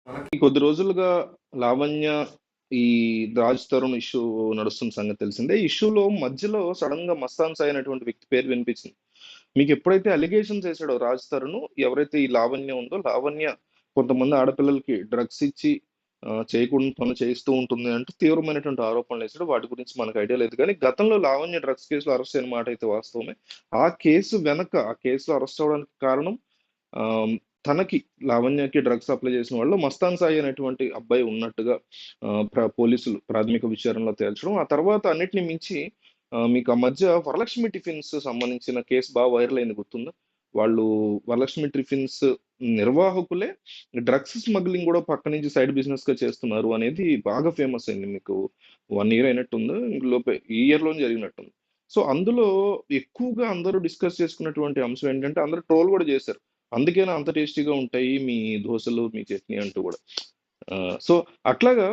మనకి కొద్ది రోజులుగా లావణ్య, ఈ రాజ్ తరుణ్ ఇష్యూ నడుస్తున్న సంగతి తెలిసిందే. ఈ ఇష్యూలో మధ్యలో సడెన్‌గా మస్తాన్ సాయి అనేటువంటి వ్యక్తి పేరు వినిపించింది. మీకెప్పుడైతే అలిగేషన్స్ ఏసాడో రాజ్ తరుణ్, ఎవరైతే ఈ లావణ్య ఉందో, లావణ్య కొంతమంది ఆడపిల్లలకి డ్రగ్స్ ఇచ్చి చేయకూడని పనులు చేయిస్తూ ఉంటుంది అంటూ తీవ్రమైనటువంటి ఆరోపణలేసాడు. వాటి గురించి మనకు ఐడియా లేదు గానీ, గతంలో లావణ్య డ్రగ్స్ కేసులో అరెస్ట్ అయిన మాట అయితే వాస్తవమే. ఆ కేసులో అరెస్ట్ అవ్వడానికి కారణం ఆహ్, తనకి లావణ్యకి డ్రగ్స్ సప్లై చేసిన వాళ్ళు మస్తాన్ సాయి అనేటువంటి అబ్బాయి ఉన్నట్టుగా పోలీసులు ప్రాథమిక విచారణలో తేల్చడం. ఆ తర్వాత అన్నిటిని మించి మీకు ఆ మధ్య వరలక్ష్మి టిఫిన్స్ సంబంధించిన కేసు వైరల్ అయింది గుర్తుందా? వాళ్ళు వరలక్ష్మి టిఫిన్స్ నిర్వాహకులే డ్రగ్స్ స్మగ్లింగ్ గూడా పక్క నుంచి సైడ్ బిజినెస్‌గా చేస్తున్నారు అనేది బాగా ఫేమస్ అయింది. మీకు 1 ఇయర్ అయినట్టుంది. లోపే ఈ ఇయర్‌లోనే జరిగినట్టుంది. సో, అందులో ఎక్కువగా అందరూ డిస్కస్ చేసుకున్నటువంటి అంశం ఏంటంటే, అందరూ ట్రోల్ గూడా చేశారు. అందుకేనా అంత టేస్టీగా ఉంటాయి మీ దోసలు, మీ చట్నీ అంటూ గూడా. సో, అట్లాగా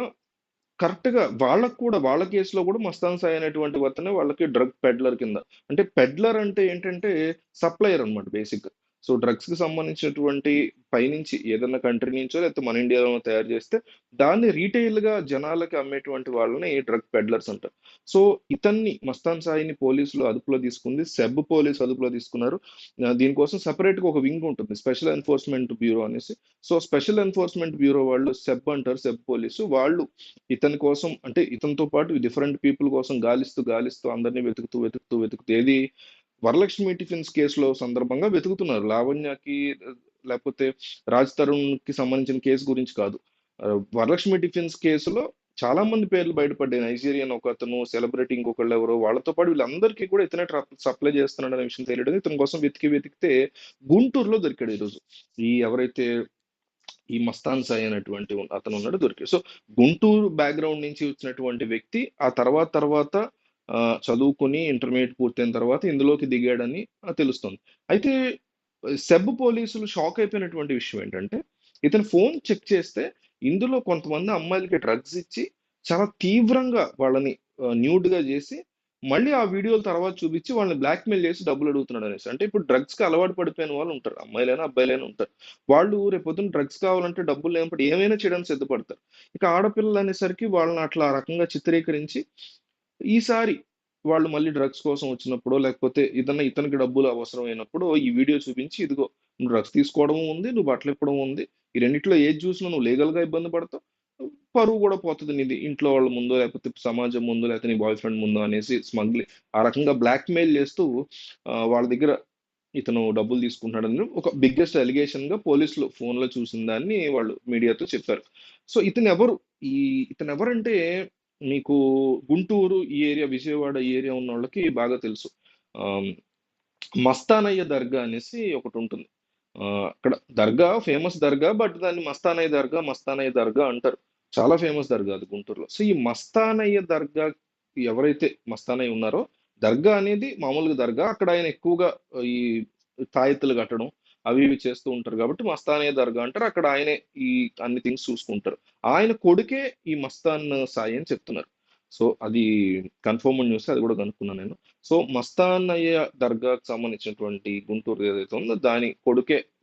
కరెక్ట్‌గా వాళ్ళకి కూడా వాళ్ళ కేస్‌లో గూడా మస్తాన్ సాయి అనేటువంటి అతనే వాళ్ళకి డ్రగ్ పెడ్లర్ కింద. అంటే పెడ్లర్ అంటే ఏంటంటే సప్లయర్ అన్నమాట బేసిక్‌గా. సో, డ్రగ్స్‌కి సంబంధించినటువంటి పైనుంచి ఏదన్నా కంట్రీ నుంచో లేకపోతే మన ఇండియాలోనో తయారు చేస్తే దాన్ని రీటైల్‌గా జనాలకి అమ్మేటువంటి వాళ్ళని డ్రగ్ పెడ్లర్స్ అంటారు. సో, ఇతన్ని మస్తాన్ సాయిని పోలీసులు అదుపులో తీసుకుంది. సెబ్ పోలీస్ అదుపులో తీసుకున్నారు. దీనికోసం సెపరేట్‌గా ఒక వింగ్ ఉంటుంది. స్పెషల్ ఎన్ఫోర్స్‌మెంట్ బ్యూరో అనేసి. సో, స్పెషల్ ఎన్ఫోర్స్‌మెంట్ బ్యూరో వాళ్ళు సెబ్ అంటారు. సెబ్ పోలీసు వాళ్ళు ఇతని కోసం అంటే ఇతనితో పాటు డిఫరెంట్ పీపుల్ కోసం గాలిస్తూ అందరిని వెతుకుతూ ఏది వరలక్ష్మి టిఫిన్స్ కేసులో సందర్భంగా వెతుకుతున్నారు. లావణ్యకి లేకపోతే రాజ్ తరుణ్‌కి సంబంధించిన కేసు గురించి కాదు. వరలక్ష్మి టిఫిన్స్ కేసులో చాలా మంది పేర్లు బయటపడ్డాయి. నైజీరియన్ ఒకతను, సెలబ్రిటీ ఇంకొకళ్ళెవరో వాళ్ళతో పాటు వీళ్ళందరికీ కూడా ఇతనే సప్లై చేస్తున్నాడనే విషయం తెలియడం ఇతని కోసం వెతికితే గుంటూరులో దొరికాడు ఈరోజు. ఎవరైతే ఈ మస్తాన్ సాయి అనేటువంటి అతను ఉన్నాడు దొరికాడు. సో, గుంటూరు బ్యాక్‌గ్రౌండ్ నుంచి వచ్చినటువంటి వ్యక్తి ఆ తర్వాత చదువుకొని ఇంటర్మీడియేట్ పూర్తయిన తర్వాత ఇందులోకి దిగాడని తెలుస్తుంది. అయితే సెబ్ పోలీసులు షాక్ అయిపోయినటువంటి విషయం ఏంటంటే, ఇతని ఫోన్ చెక్ చేస్తే ఇందులో కొంతమంది అమ్మాయిలకి డ్రగ్స్ ఇచ్చి చాలా తీవ్రంగా వాళ్ళని న్యూడ్‌గా చేసి మళ్ళీ ఆ వీడియోలు తర్వాత చూపించి వాళ్ళని బ్లాక్‌మెయిల్ చేసి డబ్బులు అడుగుతున్నాడనేసి. అంటే ఇప్పుడు డ్రగ్స్‌కి అలవాటు పడిపోయిన వాళ్ళు ఉంటారు. అమ్మాయిలైనా, అబ్బాయిలైనా ఉంటారు. వాళ్ళు రేపొద్దున డ్రగ్స్ కావాలంటే డబ్బులు లేనప్పుడు ఏమైనా చేయడానికి సిద్ధపడతారు. ఇక ఆడపిల్లలనేసరికి వాళ్ళని అట్లా ఆ రకంగా చిత్రీకరించి, ఈసారి వాళ్ళు మళ్ళీ డ్రగ్స్ కోసం వచ్చినప్పుడో, లేకపోతే ఏదన్నా ఇతనికి డబ్బులు అవసరమైనప్పుడో ఈ వీడియో చూపించి, "ఇదిగో నువ్వు డ్రగ్స్ తీసుకోవడము ఉంది, నువ్వు బట్టలిప్పడం ఉంది. ఈ రెండిట్లో ఏది చూసినా నువ్వు లీగల్‌గా ఇబ్బంది పడతావు. పరువు గూడా పోతది నీది. ఇంట్లో వాళ్ళ ముందో, లేకపోతే సమాజం ముందో, లేకపోతే నీ బాయ్ ఫ్రెండ్ ముందో" అనేసి ఆ రకంగా బ్లాక్‌మెయిల్ చేస్తూ వాళ్ళ దగ్గర ఇతను డబ్బులు తీసుకుంటున్నాడని ఒక బిగ్గెస్ట్ అలిగేషన్‌గా పోలీసులు ఫోన్‌లో చూసిన దాన్ని వాళ్ళు మీడియాతో చెప్పారు. సో, ఈ ఇతనెవరంటే మీకు గుంటూరు ఈ ఏరియా, విజయవాడ ఈ ఏరియా ఉన్నోళ్ళకి బాగా తెలుసు. ఆహ్, మస్తానయ్య దర్గా అనేసి ఒకటుంటుంది. అక్కడ దర్గా ఫేమస్ దర్గా. బట్ దాన్ని మస్తానయ్య దర్గా అంటారు. చాలా ఫేమస్ దర్గా అది గుంటూరులో. సో, ఈ మస్తానయ్య దర్గా ఎవరైతే మస్తానయ్య ఉన్నారో, దర్గా అనేది మామూలుగా దర్గా. అక్కడ ఆయన ఎక్కువగా ఈ తాయెత్తులు కట్టడం అవి ఇవి చేస్తూ ఉంటారు కాబట్టి మస్తానయ్య దర్గా అంటారు. అక్కడ ఆయనే ఈ అన్ని థింగ్స్ చూసుకుంటారు. ఆయన కొడుకే ఈ మస్తాన్ సాయి అని చెప్తున్నారు. సో, అది కన్ఫర్మ్డ్ న్యూసే. అది కూడా కనుక్కున్నాను నేను. సో, మస్తానయ్య దర్గాకి సంబంధించినటువంటి గుంటూరు ఏదైతే ఉందో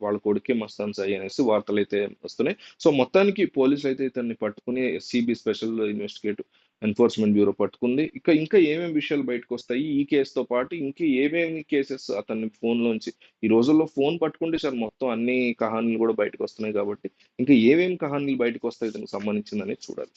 వాళ్ళ కొడుకే మస్తాన్ సాయి అనేసి వార్తలైతే వస్తున్నాయి. సో, మొత్తానికి పోలీసులైతే ఇతన్ని పట్టుకొని SCB special investigative enforcement bureau పట్టుకుంది. ఇంకా ఏమేమి విషయాలు బయటకొస్తాయి ఈ కేస్‌తో పాటు ఇంకా ఏమేమి కేసెస్ అతని ఫోన్‌లోంచి ఈ రోజుల్లో ఫోన్ పట్టుకుంటే చాలు మొత్తం అన్ని కహానీలు కూడా బయటకొస్తున్నాయి కాబట్టి ఇంకా ఏమేమి కహానీలు బయటకొస్తాయి ఇతనికి సంబంధించిందనేది చూడాలి.